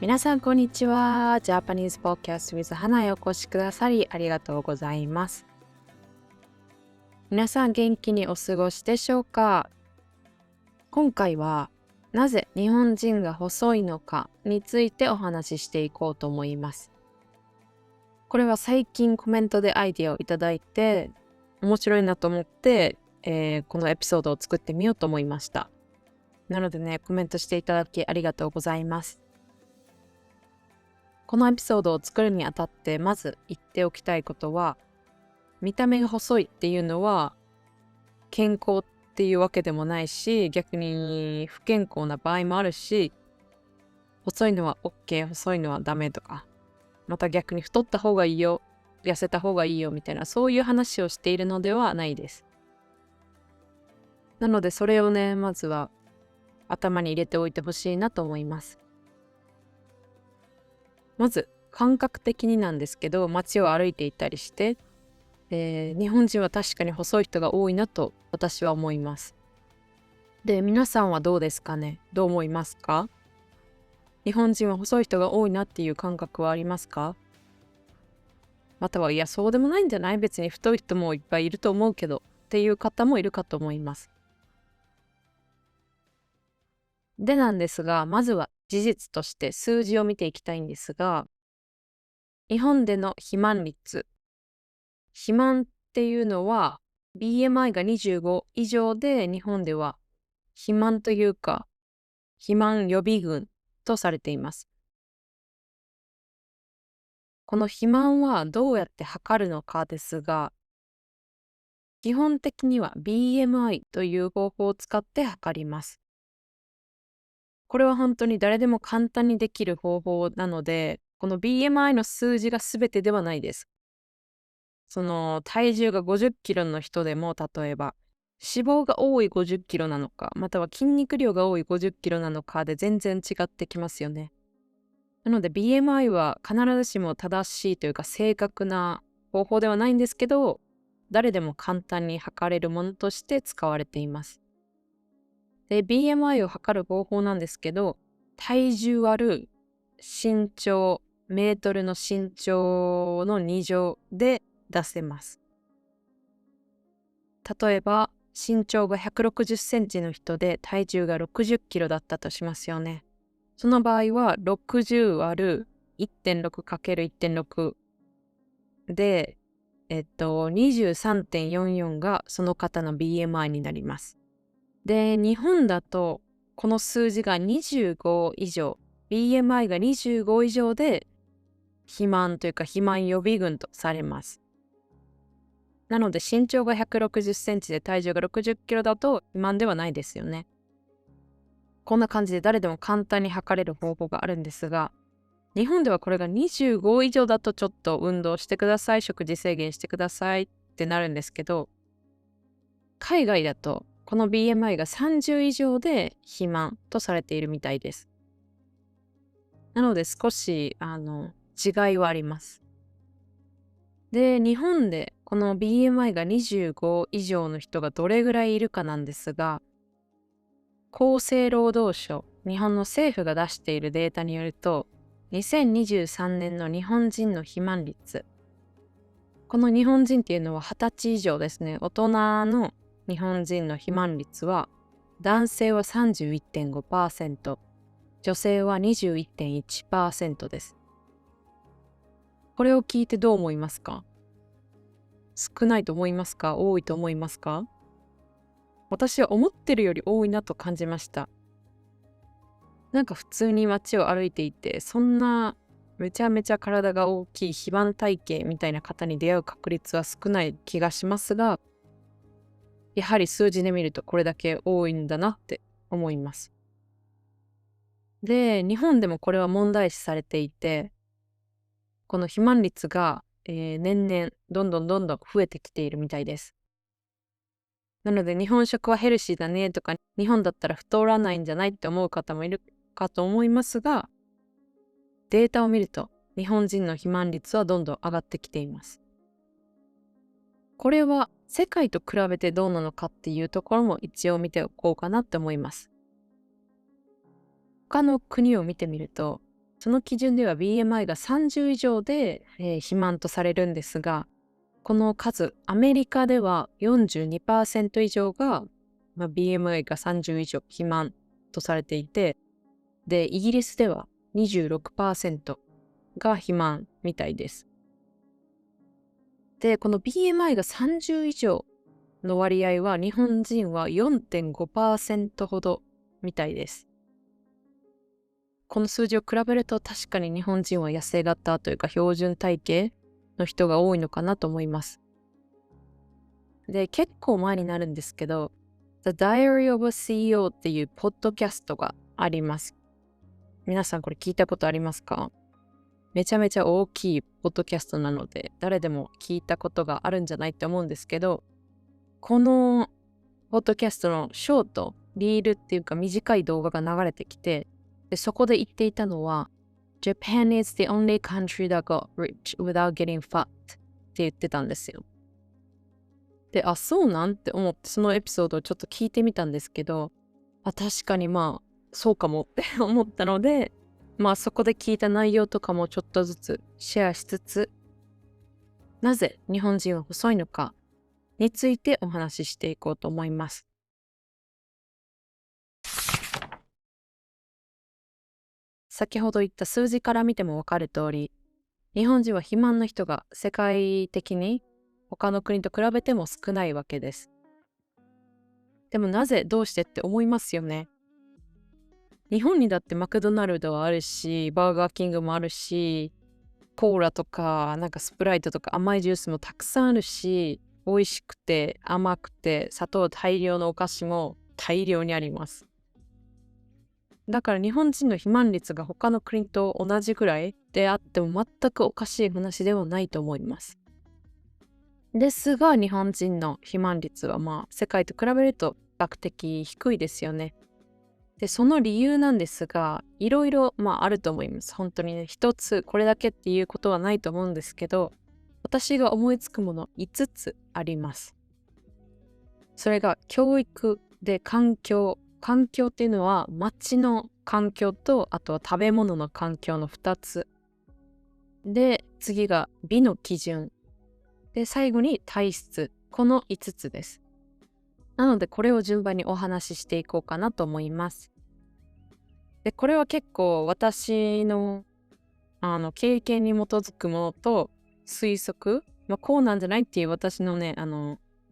皆さんこんにちは。ジャパニーズポッドキャスト with 花へお越しくださりありがとうございます。皆さん元気にお過ごしでしょうか？今回はなぜ日本人が細いのかについてお話ししていこうと思います。これは最近コメントでアイディアをいただいて面白いなと思って、このエピソードを作ってみようと思いました。なのでね、コメントしていただきありがとうございます。このエピソードを作るにあたってまず言っておきたいことは、見た目が細いっていうのは健康っていうわけでもないし、逆に不健康な場合もあるし、細いのは OK、細いのはダメとか、また逆に太った方がいいよ、痩せた方がいいよみたいな、そういう話をしているのではないです。なのでそれをね、まずは頭に入れておいてほしいなと思います。まず感覚的になんですけど、街を歩いていたりして、日本人は確かに細い人が多いなと私は思います。で、皆さんはどうですかね？どう思いますか？日本人は細い人が多いなっていう感覚はありますか？または、いや、そうでもないんじゃない？別に太い人もいっぱいいると思うけどっていう方もいるかと思います。でなんですが、まずは事実として数字を見ていきたいんですが、日本での肥満率。肥満っていうのは BMI が25以上で日本では肥満というか肥満予備軍とされています。この肥満はどうやって測るのかですが、基本的には BMI という方法を使って測ります。これは本当に誰でも簡単にできる方法なので、この BMI の数字が全てではないです。その体重が50キロの人でも、例えば脂肪が多い50キロなのか、または筋肉量が多い50キロなのかで全然違ってきますよね。なので BMI は必ずしも正しいというか正確な方法ではないんですけど、誰でも簡単に測れるものとして使われています。で、BMI を測る方法なんですけど、体重割る身長、メートルの身長の2乗で出せます。例えば身長が160センチの人で体重が60キロだったとしますよね。その場合は60割る 1.6×1.6 で、23.44 がその方の BMI になります。で、日本だとこの数字が25以上、BMI が25以上で肥満というか肥満予備軍とされます。なので身長が160センチで体重が60キロだと肥満ではないですよね。こんな感じで誰でも簡単に測れる方法があるんですが、日本ではこれが25以上だとちょっと運動してください、食事制限してくださいってなるんですけど、海外だとこの BMI が30以上で肥満とされているみたいです。なので少し違いはあります。で、日本でこの BMI が25以上の人がどれぐらいいるかなんですが、厚生労働省、日本の政府が出しているデータによると、2023年の日本人の肥満率。この日本人っていうのは20歳以上ですね。大人の日本人の肥満率は、男性は 31.5%、女性は 21.1% です。これを聞いてどう思いますか？少ないと思いますか？多いと思いますか？私は思ってるより多いなと感じました。なんか普通に街を歩いていて、そんなめちゃめちゃ体が大きい肥満体型みたいな方に出会う確率は少ない気がしますが、やはり数字で見るとこれだけ多いんだなって思います。で、日本でもこれは問題視されていて、この肥満率が、年々どんどん増えてきているみたいです。なので日本食はヘルシーだねとか、日本だったら太らないんじゃないって思う方もいるかと思いますが、データを見ると日本人の肥満率はどんどん上がってきています。これは世界と比べてどうなのかっていうところも一応見ておこうかなって思います。他の国を見てみると、その基準では BMI が30以上で、肥満とされるんですが、この数、アメリカでは 42% 以上が、BMI が30以上肥満とされていて、で、イギリスでは 26% が肥満みたいです。で、この BMI が30以上の割合は日本人は 4.5% ほどみたいです。この数字を比べると確かに日本人は痩せ型というか標準体型の人が多いのかなと思います。で、結構前になるんですけど、The Diary of a CEO っていうポッドキャストがあります。皆さんこれ聞いたことありますか？めちゃめちゃ大きいポッドキャストなので、誰でも聞いたことがあるんじゃないって思うんですけど、このポッドキャストのショート、リールっていうか短い動画が流れてきて、でそこで言っていたのは、Japan is the only country that got rich without getting fat って言ってたんですよ。で、そうなんって思って、そのエピソードをちょっと聞いてみたんですけど、確かにそうかもって思ったので、そこで聞いた内容とかもちょっとずつシェアしつつ、なぜ日本人は細いのかについてお話ししていこうと思います。先ほど言った数字から見てもわかる通り、日本人は肥満の人が世界的に他の国と比べても少ないわけです。でもなぜどうしてって思いますよね。日本にだってマクドナルドはあるし、バーガーキングもあるし、コーラとかスプライトとか甘いジュースもたくさんあるし、美味しくて甘くて砂糖大量のお菓子も大量にあります。だから日本人の肥満率が他の国と同じぐらいであっても全くおかしい話ではないと思います。ですが日本人の肥満率は世界と比べると比較的低いですよね。で、その理由なんですが、いろいろあると思います。本当にね、一つこれだけっていうことはないと思うんですけど、私が思いつくもの5つあります。それが教育で環境っていうのは街の環境と、あとは食べ物の環境の2つ。で、次が美の基準。で、最後に体質。この5つです。なので、これを順番にお話ししていこうかなと思います。で、これは結構私の、経験に基づくものと推測、こうなんじゃないっていう私のね、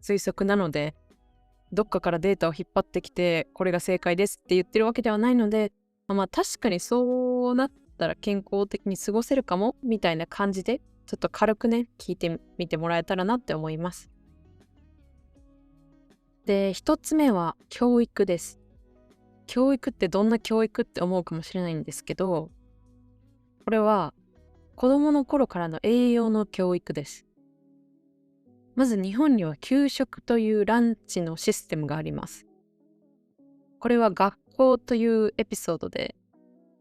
推測なので、どっかからデータを引っ張ってきて、これが正解ですって言ってるわけではないので、確かにそうなったら健康的に過ごせるかもみたいな感じで、ちょっと軽くね、聞いてみてもらえたらなって思います。で、1つ目は教育です。教育ってどんな教育って思うかもしれないんですけど、これは子供の頃からの栄養の教育です。まず日本には給食というランチのシステムがあります。これは学校というエピソードで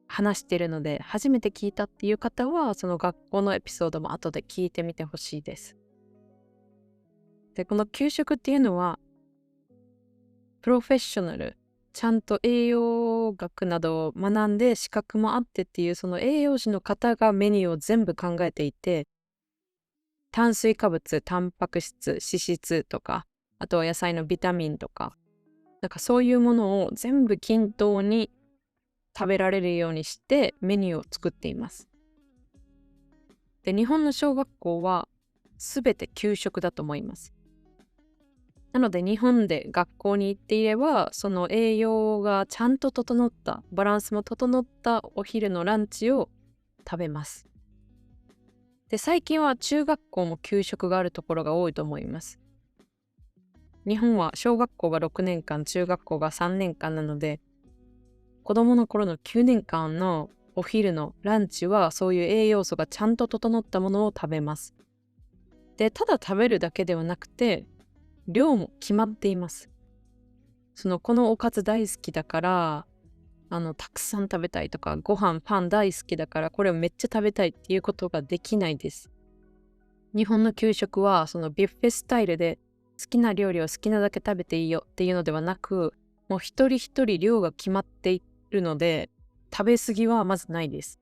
話しているので、初めて聞いたっていう方はその学校のエピソードも後で聞いてみてほしいです。で、この給食っていうのはプロフェッショナル、ちゃんと栄養学などを学んで資格もあってっていうその栄養士の方がメニューを全部考えていて、炭水化物、タンパク質、脂質とか、あとは野菜のビタミンとか、そういうものを全部均等に食べられるようにしてメニューを作っています。で、日本の小学校は全て給食だと思います。なので日本で学校に行っていれば、その栄養がちゃんと整った、バランスも整ったお昼のランチを食べます。で、最近は中学校も給食があるところが多いと思います。日本は小学校が6年間、中学校が3年間なので、子供の頃の9年間のお昼のランチはそういう栄養素がちゃんと整ったものを食べます。で、ただ食べるだけではなくて、量も決まっています。このおかず大好きだから、たくさん食べたいとか、ご飯、パン大好きだからこれをめっちゃ食べたいっていうことができないです。日本の給食はそのビュッフェスタイルで好きな料理を好きなだけ食べていいよっていうのではなく、もう一人一人量が決まっているので、食べ過ぎはまずないです。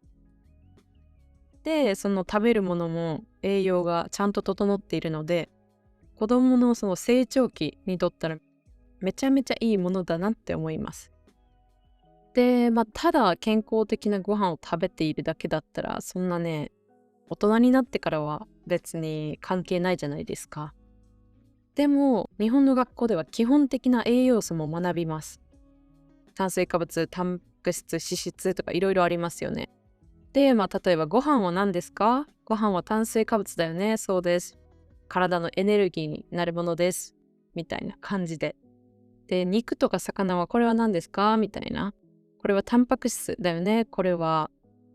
でその食べるものも栄養がちゃんと整っているので、子供のその成長期にとったらめちゃめちゃいいものだなって思います。で、ただ健康的なご飯を食べているだけだったら、そんなね、大人になってからは別に関係ないじゃないですか。でも、日本の学校では基本的な栄養素も学びます。炭水化物、タンパク質、脂質とかいろいろありますよね。で、例えばご飯は何ですか？ご飯は炭水化物だよね。そうです。体のエネルギーになるものです。みたいな感じで。で、肉とか魚はこれは何ですか？みたいな。これはタンパク質だよね。これは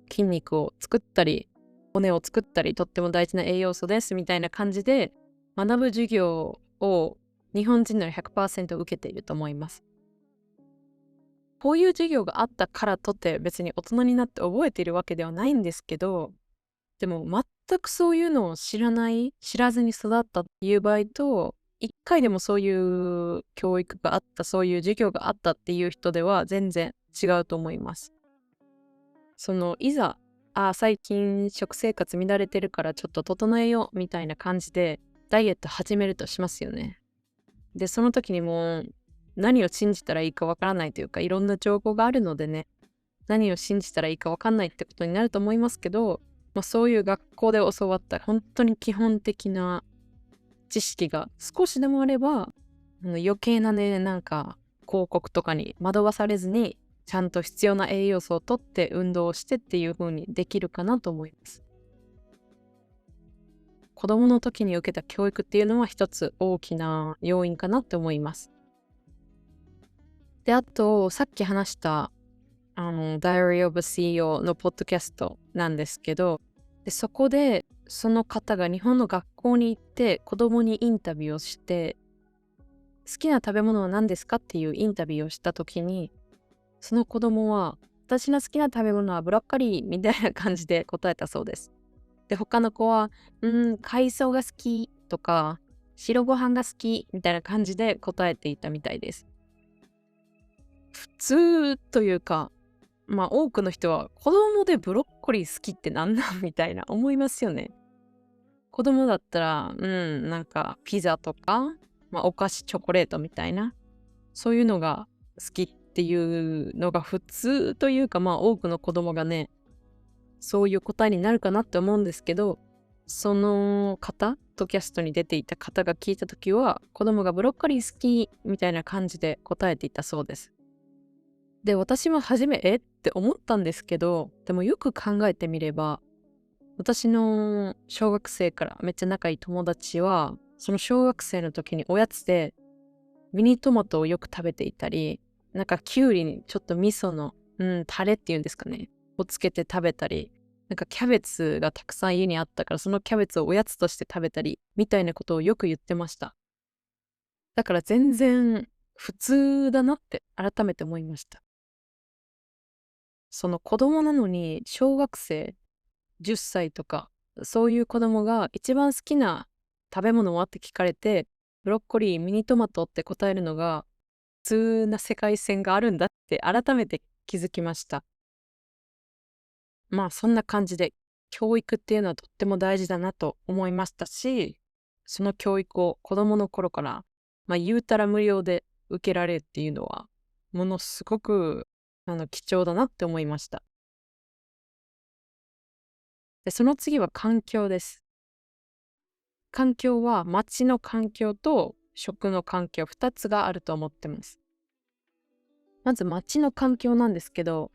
筋肉を作ったり、骨を作ったり、とっても大事な栄養素です。みたいな感じで、学ぶ授業を日本人なら 100% 受けていると思います。こういう授業があったからとって別に大人になって覚えているわけではないんですけど、でも全くそういうのを知らずに育ったっていう場合と、一回でもそういう教育があった、そういう授業があったっていう人では全然違うと思います。いざ、最近食生活乱れてるからちょっと整えようみたいな感じでダイエット始めるとしますよね。で、その時にも何を信じたらいいかわからないというか、いろんな情報があるのでね、何を信じたらいいかわかんないってことになると思いますけど、そういう学校で教わった本当に基本的な知識が少しでもあれば、余計なね、なんか広告とかに惑わされずに、ちゃんと必要な栄養素をとって運動をしてっていう風にできるかなと思います。子供の時に受けた教育っていうのは一つ大きな要因かなって思います。で、あと、さっき話したDiary of a CEO のポッドキャストなんですけど、でそこでその方が日本の学校に行って子供にインタビューをして、好きな食べ物は何ですかっていうインタビューをした時に、その子供は私の好きな食べ物はブロッコリーみたいな感じで答えたそうです。で、他の子は、海藻が好きとか、白ご飯が好きみたいな感じで答えていたみたいです。普通というか、多くの人は子供でブロッコリー好きってなんなんみたいな思いますよね。子供だったら、なんかピザとか、お菓子、チョコレートみたいな、そういうのが好きっていうのが普通というか、多くの子供がね、そういう答えになるかなって思うんですけど、その方、とキャストに出ていた方が聞いたときは、子供がブロッコリー好きみたいな感じで答えていたそうです。で、私も初め、って思ったんですけど、でもよく考えてみれば、私の小学生からめっちゃ仲いい友達は、その小学生の時におやつでミニトマトをよく食べていたり、なんかキュウリにちょっと味噌の、タレっていうんですかね、をつけて食べたり、なんかキャベツがたくさん家にあったから、そのキャベツをおやつとして食べたり、みたいなことをよく言ってました。だから全然普通だなって改めて思いました。その子供なのに小学生10歳とか、そういう子供が一番好きな食べ物はって聞かれて、ブロッコリー、ミニトマトって答えるのが普通な世界線があるんだって改めて気づきました。そんな感じで教育っていうのはとっても大事だなと思いましたし、その教育を子供の頃から、言うたら無料で受けられるっていうのはものすごく貴重だなって思いました。で、その次は環境です。環境は街の環境と食の環境2つがあると思ってます。まず街の環境なんですけど、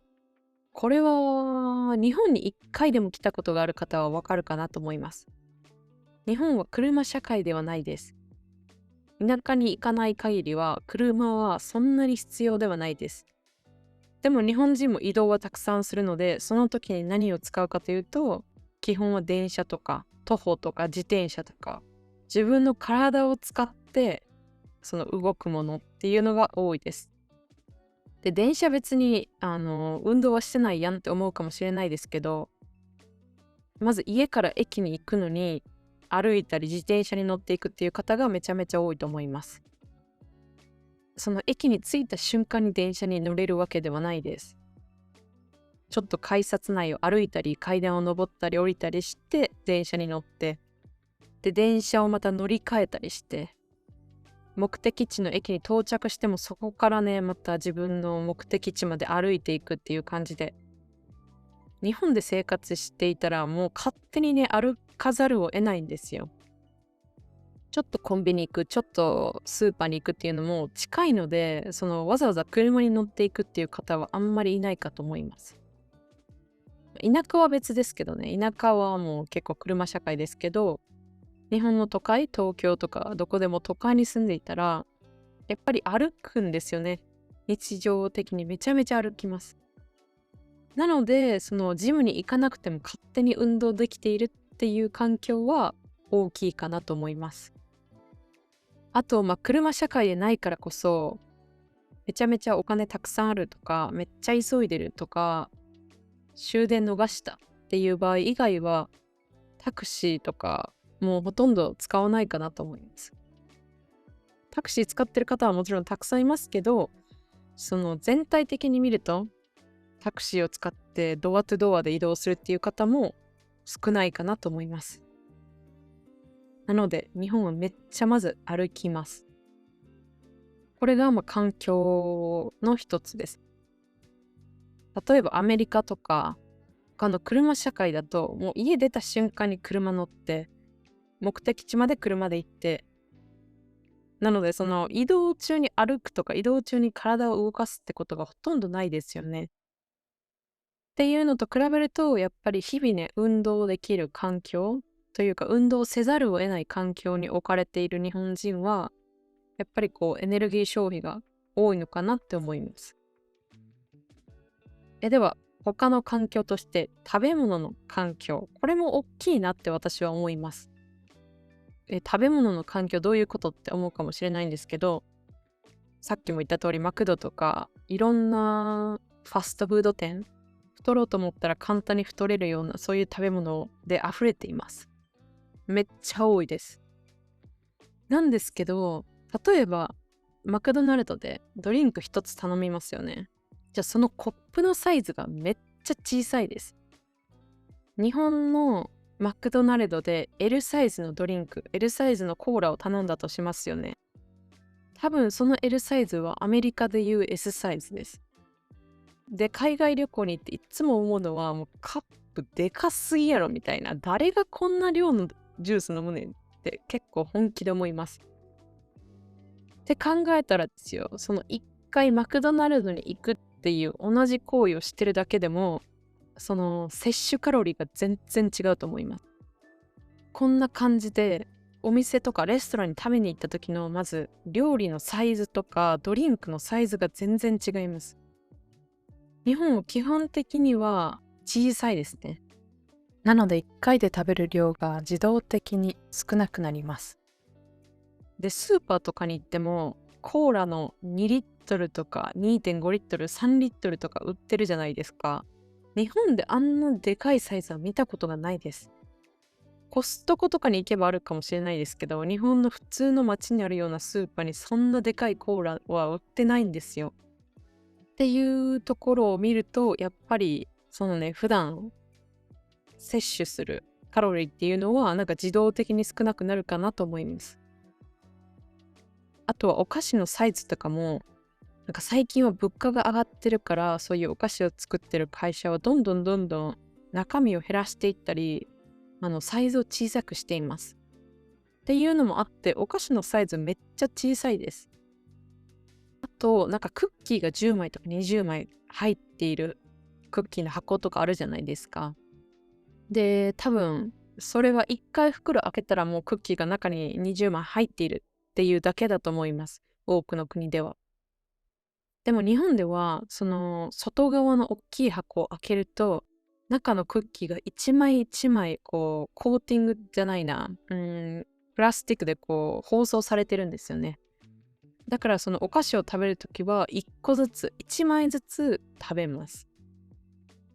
これは日本に1回でも来たことがある方はわかるかなと思います。日本は車社会ではないです。田舎に行かない限りは車はそんなに必要ではないです。でも日本人も移動はたくさんするので、その時に何を使うかというと、基本は電車とか徒歩とか自転車とか、自分の体を使ってその動くものっていうのが多いです。で、電車別に運動はしてないやんって思うかもしれないですけど、まず家から駅に行くのに歩いたり自転車に乗っていくっていう方がめちゃめちゃ多いと思います。その駅に着いた瞬間に電車に乗れるわけではないです。ちょっと改札内を歩いたり階段を上ったり降りたりして電車に乗って、で電車をまた乗り換えたりして、目的地の駅に到着してもそこからねまた自分の目的地まで歩いていくっていう感じで、日本で生活していたらもう勝手にね歩かざるを得ないんですよ。ちょっとコンビニ行く、ちょっとスーパーに行くっていうのも近いので、そのわざわざ車に乗っていくっていう方はあんまりいないかと思います。田舎は別ですけどね、田舎はもう結構車社会ですけど、日本の都会、東京とかどこでも都会に住んでいたら、やっぱり歩くんですよね。日常的にめちゃめちゃ歩きます。なので、そのジムに行かなくても勝手に運動できているっていう環境は大きいかなと思います。あと、車社会でないからこそ、めちゃめちゃお金たくさんあるとか、めっちゃ急いでるとか、終電逃したっていう場合以外は、タクシーとか、もうほとんど使わないかなと思います。タクシー使ってる方はもちろんたくさんいますけど、その全体的に見ると、タクシーを使ってドアトゥドアで移動するっていう方も少ないかなと思います。なので、日本はめっちゃまず歩きます。これが環境の一つです。例えばアメリカとか、他の車社会だと、もう家出た瞬間に車乗って、目的地まで車で行って、なのでその移動中に歩くとか移動中に体を動かすってことがほとんどないですよね。っていうのと比べると、やっぱり日々ね、運動できる環境というか、運動せざるを得ない環境に置かれている日本人は、やっぱりエネルギー消費が多いのかなって思います。では、他の環境として食べ物の環境、これも大きいなって私は思います。食べ物の環境どういうことって思うかもしれないんですけど、さっきも言った通りマクドとかいろんなファストフード店、太ろうと思ったら簡単に太れるようなそういう食べ物で溢れています。めっちゃ多いです。なんですけど、例えばマクドナルドでドリンク一つ頼みますよね。じゃあそのコップのサイズがめっちゃ小さいです。日本のマクドナルドで L サイズのドリンク、L サイズのコーラを頼んだとしますよね。多分その L サイズはアメリカでいう S サイズです。で、海外旅行に行っていつも思うのは、もうカップでかすぎやろみたいな、誰がこんな量のジュース飲むねんって結構本気で思います。って考えたらですよ、その一回マクドナルドに行くっていう同じ行為をしてるだけでも、その摂取カロリーが全然違うと思います。こんな感じでお店とかレストランに食べに行った時のまず料理のサイズとかドリンクのサイズが全然違います。日本は基本的には小さいですね。なので1回で食べる量が自動的に少なくなります。で、スーパーとかに行ってもコーラの2リットルとか 2.5 リットル、3リットルとか売ってるじゃないですか。日本であんなでかいサイズは見たことがないです。コストコとかに行けばあるかもしれないですけど、日本の普通の街にあるようなスーパーにそんなでかいコーラは売ってないんですよ。っていうところを見ると、やっぱりそのね、普段摂取するカロリーっていうのはなんか自動的に少なくなるかなと思います。あとはお菓子のサイズとかも、なんか最近は物価が上がってるから、そういうお菓子を作ってる会社はどんどん中身を減らしていったり、サイズを小さくしています。っていうのもあって、お菓子のサイズめっちゃ小さいです。あと、なんかクッキーが10枚とか20枚入っているクッキーの箱とかあるじゃないですか。で、多分、それは1回袋開けたらもうクッキーが中に20枚入っているっていうだけだと思います。多くの国では。でも日本では、その外側の大きい箱を開けると、中のクッキーが一枚一枚、コーティングじゃないな、プラスチックで包装されてるんですよね。だからそのお菓子を食べるときは、1個ずつ、1枚ずつ食べます。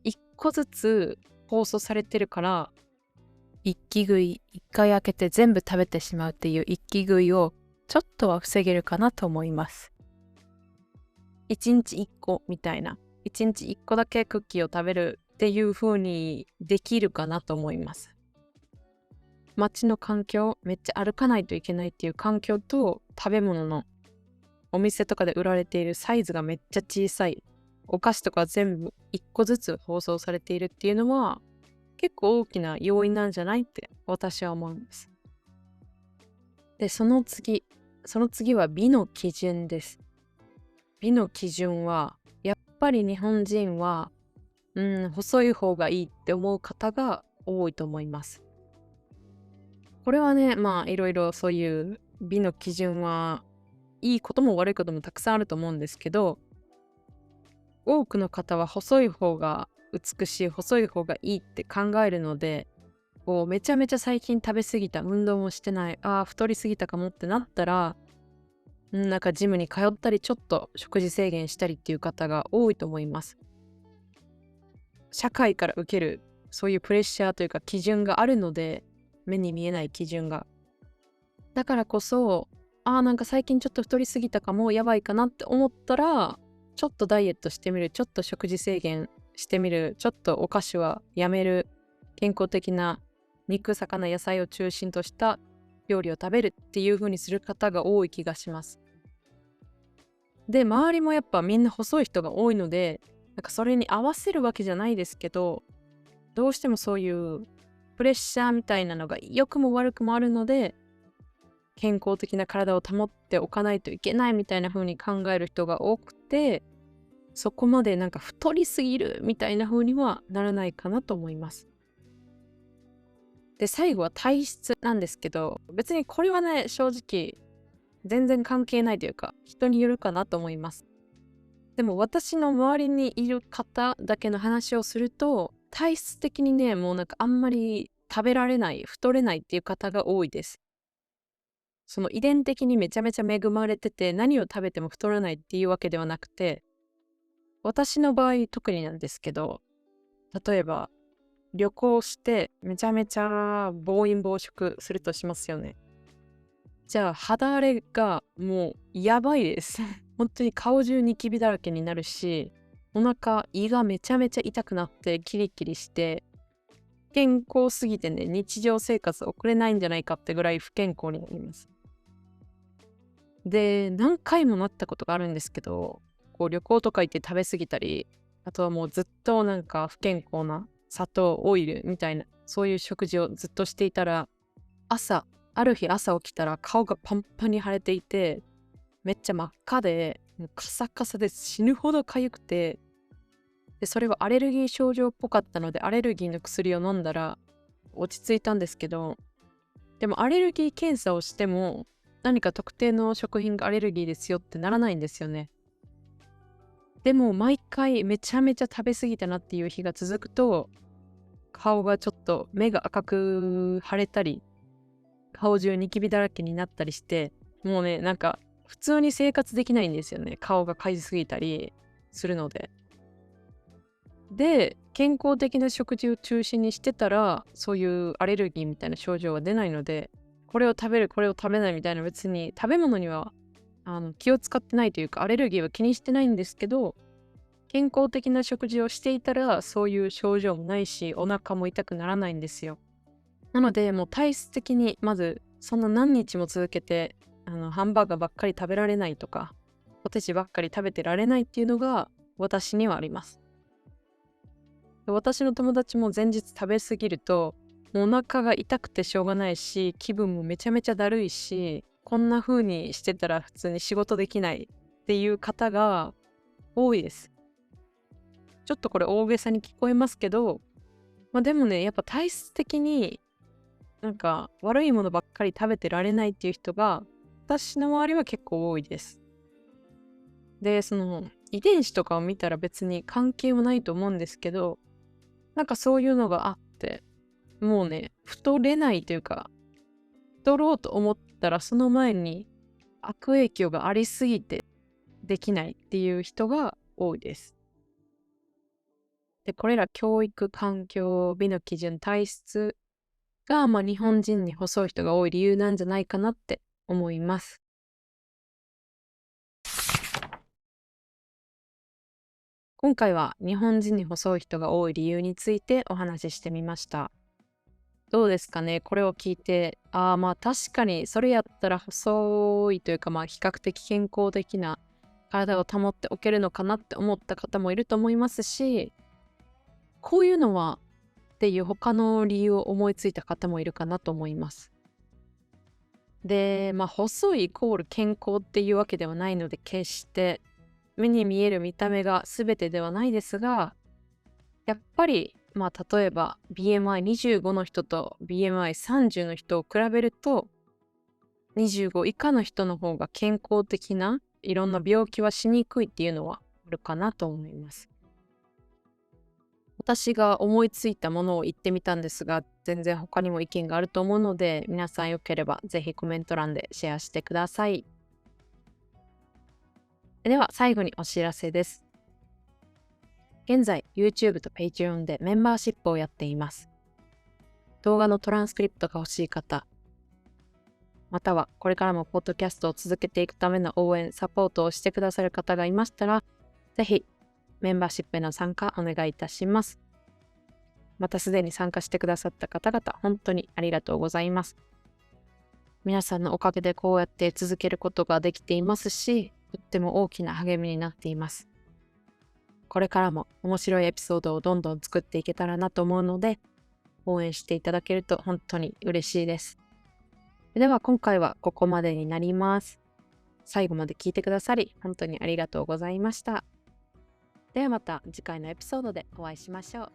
1個ずつ包装されてるから、一気食い、1回開けて全部食べてしまうっていう一気食いをちょっとは防げるかなと思います。1日1個みたいな。1日1個だけクッキーを食べるっていう風にできるかなと思います。街の環境、めっちゃ歩かないといけないっていう環境と、食べ物のお店とかで売られているサイズがめっちゃ小さい、お菓子とか全部1個ずつ包装されているっていうのは結構大きな要因なんじゃないって私は思います。で、その次は美の基準です。美の基準はやっぱり日本人は細い方がいいって思う方が多いと思います。これはね、いろいろそういう美の基準はいいことも悪いこともたくさんあると思うんですけど、多くの方は細い方が美しい、細い方がいいって考えるので、こうめちゃめちゃ最近食べ過ぎた、運動もしてない、太りすぎたかもってなったら、なんかジムに通ったり、ちょっと食事制限したりっていう方が多いと思います。社会から受けるそういうプレッシャーというか基準があるので、目に見えない基準が。だからこそ、なんか最近ちょっと太りすぎたかも、やばいかなって思ったら、ちょっとダイエットしてみる、ちょっと食事制限してみる、ちょっとお菓子はやめる、健康的な肉、魚、野菜を中心とした料理を食べるっていう風にする方が多い気がします。で、周りもやっぱみんな細い人が多いので、なんかそれに合わせるわけじゃないですけど、どうしてもそういうプレッシャーみたいなのが良くも悪くもあるので、健康的な体を保っておかないといけないみたいな風に考える人が多くて、そこまでなんか太りすぎるみたいな風にはならないかなと思います。で、最後は体質なんですけど、別にこれはね、正直全然関係ないというか、人によるかなと思います。でも私の周りにいる方だけの話をすると、体質的にね、もうなんかあんまり食べられない、太れないっていう方が多いです。その遺伝的にめちゃめちゃ恵まれてて、何を食べても太らないっていうわけではなくて、私の場合特になんですけど、例えば旅行してめちゃめちゃ暴飲暴食するとしますよね。じゃあ肌荒れがもうやばいです。本当に顔中ニキビだらけになるし、お腹、胃がめちゃめちゃ痛くなってキリキリして、健康すぎてね、日常生活送れないんじゃないかってぐらい不健康になります。で、何回もなったことがあるんですけど、こう旅行とか行って食べ過ぎたり、あとはもうずっとなんか不健康な砂糖、オイルみたいな、そういう食事をずっとしていたら、ある日朝起きたら顔がパンパンに腫れていて、めっちゃ真っ赤で、もうカサカサで死ぬほど痒くて、で、それはアレルギー症状っぽかったので、アレルギーの薬を飲んだら落ち着いたんですけど、でもアレルギー検査をしても、何か特定の食品がアレルギーですよってならないんですよね。でも毎回めちゃめちゃ食べ過ぎたなっていう日が続くと、顔がちょっと目が赤く腫れたり、顔中ニキビだらけになったりして、もうね、なんか普通に生活できないんですよね。顔がかゆすぎたりするので。で、健康的な食事を中心にしてたら、そういうアレルギーみたいな症状は出ないので、これを食べる、これを食べないみたいな、別に食べ物には気を使ってないというか、アレルギーは気にしてないんですけど、健康的な食事をしていたら、そういう症状もないし、お腹も痛くならないんですよ。なので、もう体質的に、まず、そんな何日も続けて、ハンバーガーばっかり食べられないとか、ポテチばっかり食べてられないっていうのが、私にはあります。私の友達も前日食べ過ぎると、もうお腹が痛くてしょうがないし、気分もめちゃめちゃだるいし、こんな風にしてたら普通に仕事できないっていう方が多いです。ちょっとこれ大げさに聞こえますけど、でもね、やっぱ体質的になんか悪いものばっかり食べてられないっていう人が、私の周りは結構多いです。で、その遺伝子とかを見たら別に関係はないと思うんですけど、なんかそういうのがあって、もうね、太れないというか、太ろうと思ったらその前に悪影響がありすぎてできないっていう人が多いです。で、これら教育、環境、美の基準、体質が、日本人に細い人が多い理由なんじゃないかなって思います。今回は日本人に細い人が多い理由についてお話ししてみました。どうですかね、これを聞いて、まあ確かにそれやったら細いというか、まあ比較的健康的な体を保っておけるのかなって思った方もいると思いますし、こういうのはっていう他の理由を思いついた方もいるかなと思います。で、まあ細いイコール健康っていうわけではないので、決して目に見える見た目が全てではないですが、やっぱりまあ例えば BMI25 の人と BMI30 の人を比べると、25以下の人の方が健康的ないろんな病気はしにくいっていうのはあるかなと思います。私が思いついたものを言ってみたんですが、全然他にも意見があると思うので、皆さんよければぜひコメント欄でシェアしてください。では最後にお知らせです。現在 YouTube と Patreon でメンバーシップをやっています。動画のトランスクリプトが欲しい方、またはこれからもポッドキャストを続けていくための応援、サポートをしてくださる方がいましたら、ぜひメンバーシップへの参加お願いいたします。またすでに参加してくださった方々、本当にありがとうございます。皆さんのおかげでこうやって続けることができていますし、とっても大きな励みになっています。これからも面白いエピソードをどんどん作っていけたらなと思うので、応援していただけると本当に嬉しいです。では今回はここまでになります。最後まで聞いてくださり、本当にありがとうございました。ではまた次回のエピソードでお会いしましょう。